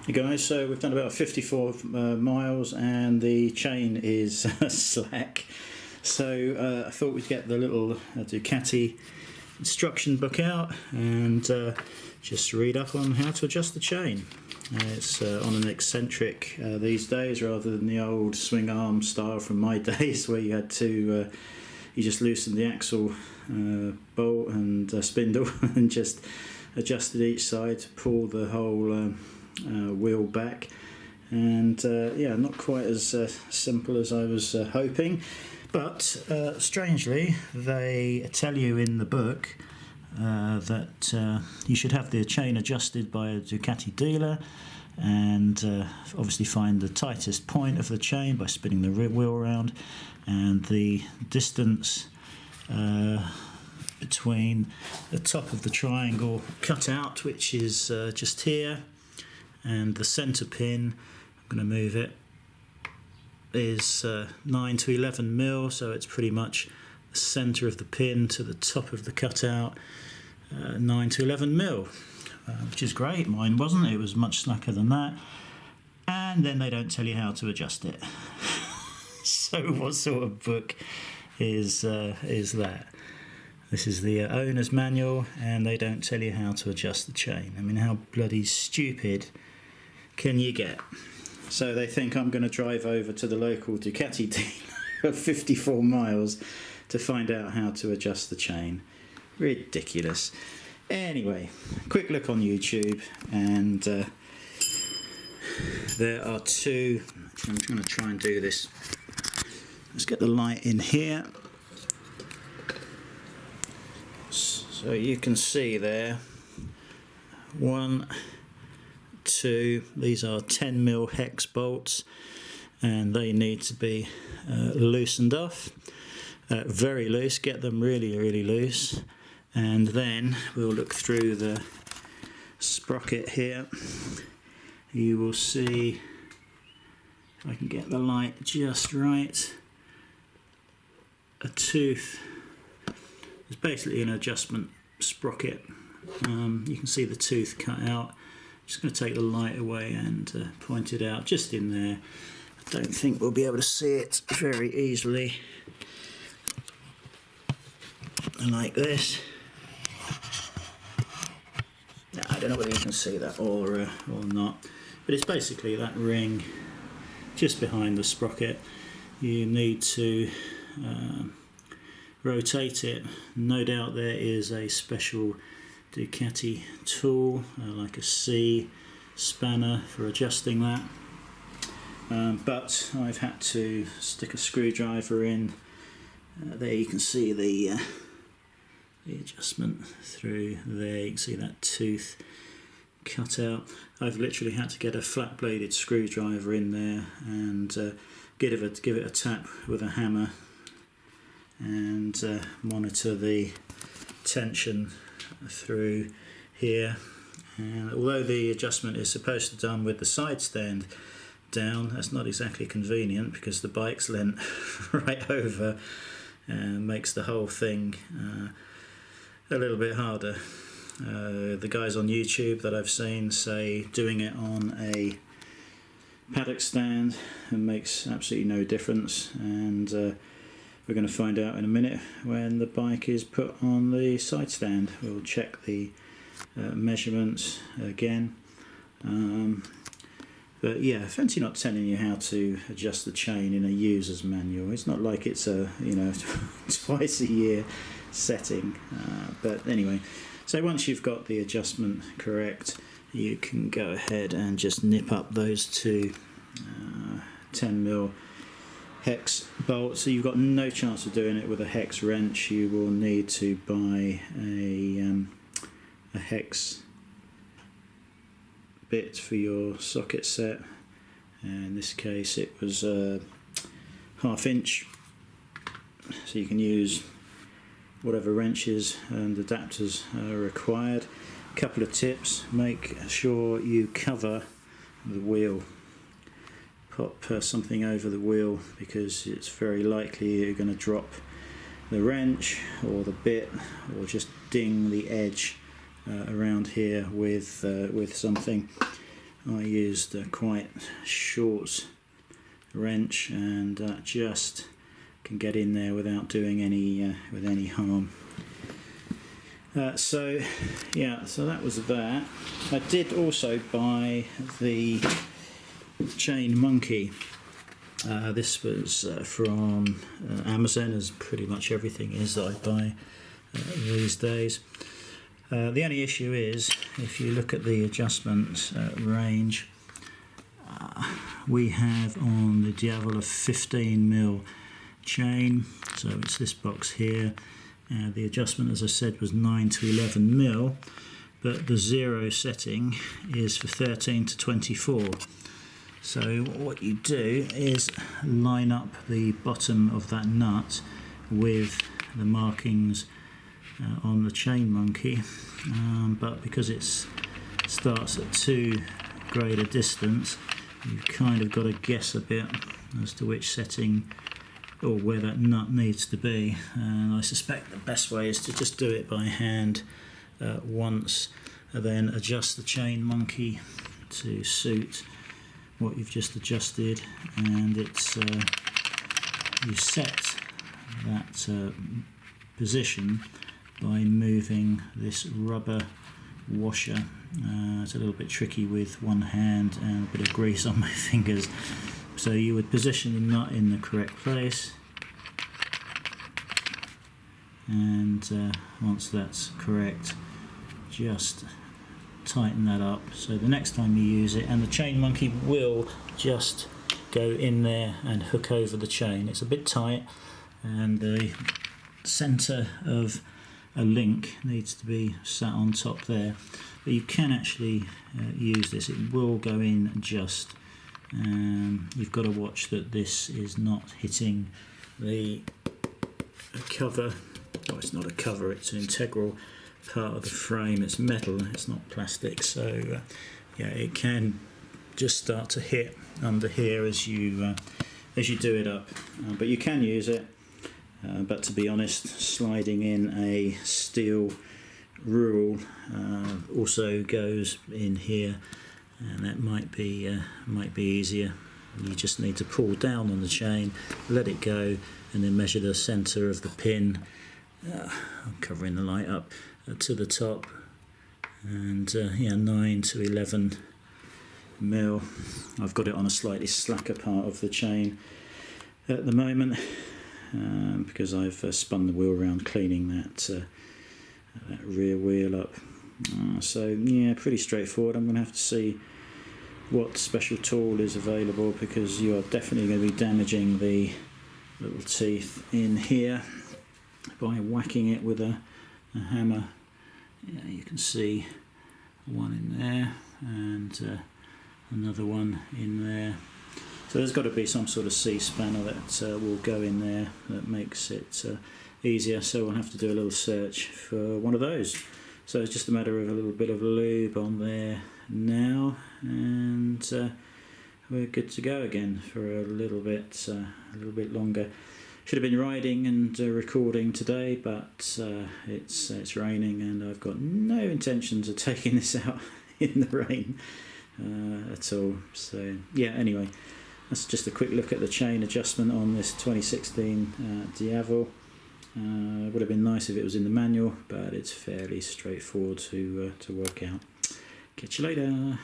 Hey guys, so we've done about 54 miles and the chain is slack, so I thought we'd get the little Ducati instruction book out and just read up on how to adjust the chain. It's on an eccentric these days rather than the old swing arm style from my days where you had to you just loosened the axle bolt and spindle and just adjusted each side to pull the whole wheel back, and yeah, not quite as simple as I was hoping, but strangely they tell you in the book that you should have the chain adjusted by a Ducati dealer and obviously find the tightest point of the chain by spinning the wheel around, and the distance between the top of the triangle cutout, which is just here, and the centre pin, I'm going to move it, is 9 to 11 mil, so it's pretty much the centre of the pin to the top of the cutout, 9 to 11 mil, which is great. Mine wasn't, it was much slacker than that. And then they don't tell you how to adjust it. So what sort of book is that? This is the owner's manual, and they don't tell you how to adjust the chain. I mean, how bloody stupid can you get? So they think I'm going to drive over to the local Ducati dealer of 54 miles to find out how to adjust the chain. Ridiculous. Anyway, quick look on YouTube, and there are two. I'm going to try and do this. Let's get the light in here. So you can see there, 1, 2, these are 10mm hex bolts, and they need to be loosened off, very loose, get them really loose, and then we'll look through the sprocket here. You will see, if I can get the light just right, a tooth. It's basically an adjustment sprocket. You can see the tooth cut out. I'm just going to take the light away and point it out just in there. I don't think we'll be able to see it very easily. Like this. Now, I don't know whether you can see that or not, but it's basically that ring just behind the sprocket. You need to rotate it. No doubt there is a special Ducati tool like a C spanner for adjusting that, but I've had to stick a screwdriver in. There you can see the adjustment through there. You can see that tooth cut out. I've literally had to get a flat bladed screwdriver in there and give it a tap with a hammer and monitor the tension through here. And although the adjustment is supposed to be done with the side stand down, that's not exactly convenient because the bike's leant right over and makes the whole thing a little bit harder. The guys on YouTube that I've seen say doing it on a paddock stand makes absolutely no difference, and we're going to find out in a minute when the bike is put on the side stand. We'll check the measurements again. But yeah, fancy not telling you how to adjust the chain in a user's manual. It's not like it's a twice a year setting. But anyway, so once you've got the adjustment correct, you can go ahead and just nip up those two 10mm hex bolts. So you've got no chance of doing it with a hex wrench. You will need to buy a hex bit for your socket set. In this case it was 1/2 inch, so you can use whatever wrenches and adapters are required. A couple of tips: make sure you cover the wheel. Pop something over the wheel because it's very likely you're going to drop the wrench or the bit, or just ding the edge around here with something. I used a quite short wrench, and just can get in there without doing any harm. So that was that. I did also buy the chain monkey. This was from Amazon, as pretty much everything is that I buy these days. The only issue is, if you look at the adjustment range, we have on the Diavel a 15mm chain, so it's this box here. The adjustment, as I said, was 9 to 11mm, but the 0 setting is for 13 to 24. So what you do is line up the bottom of that nut with the markings on the chain monkey, but because it starts at too great a distance, you've kind of got to guess a bit as to which setting or where that nut needs to be, and I suspect the best way is to just do it by hand once, and then adjust the chain monkey to suit what you've just adjusted, and it's you set that position by moving this rubber washer. It's a little bit tricky with one hand and a bit of grease on my fingers. So you would position the nut in the correct place, and once that's correct, just tighten that up. So the next time you use it, and the chain monkey will just go in there and hook over the chain. It's a bit tight, and the centre of a link needs to be sat on top there, but you can actually use this. It will go in just. You've got to watch that this is not hitting the cover. Oh, it's not a cover, it's an integral part of the frame. It's metal, it's not plastic, so it can just start to hit under here as you do it up, but you can use it. But to be honest, sliding in a steel rule also goes in here, and that might be easier. You just need to pull down on the chain, let it go, and then measure the centre of the pin. I'm covering the light up to the top, and 9 to 11mm. I've got it on a slightly slacker part of the chain at the moment, because I've spun the wheel around cleaning that rear wheel up. So pretty straightforward. I'm going to have to see what special tool is available, because you are definitely going to be damaging the little teeth in here by whacking it with a hammer. You can see one in there and another one in there. So there's got to be some sort of C-spanner that will go in there that makes it easier, so we'll have to do a little search for one of those. So it's just a matter of a little bit of lube on there now, and we're good to go again for a little bit longer. Should have been riding and recording today, but it's raining, and I've got no intentions of taking this out in the rain at all. So anyway, that's just a quick look at the chain adjustment on this 2016 Diavel. Would have been nice if it was in the manual, but it's fairly straightforward to work out. Catch you later.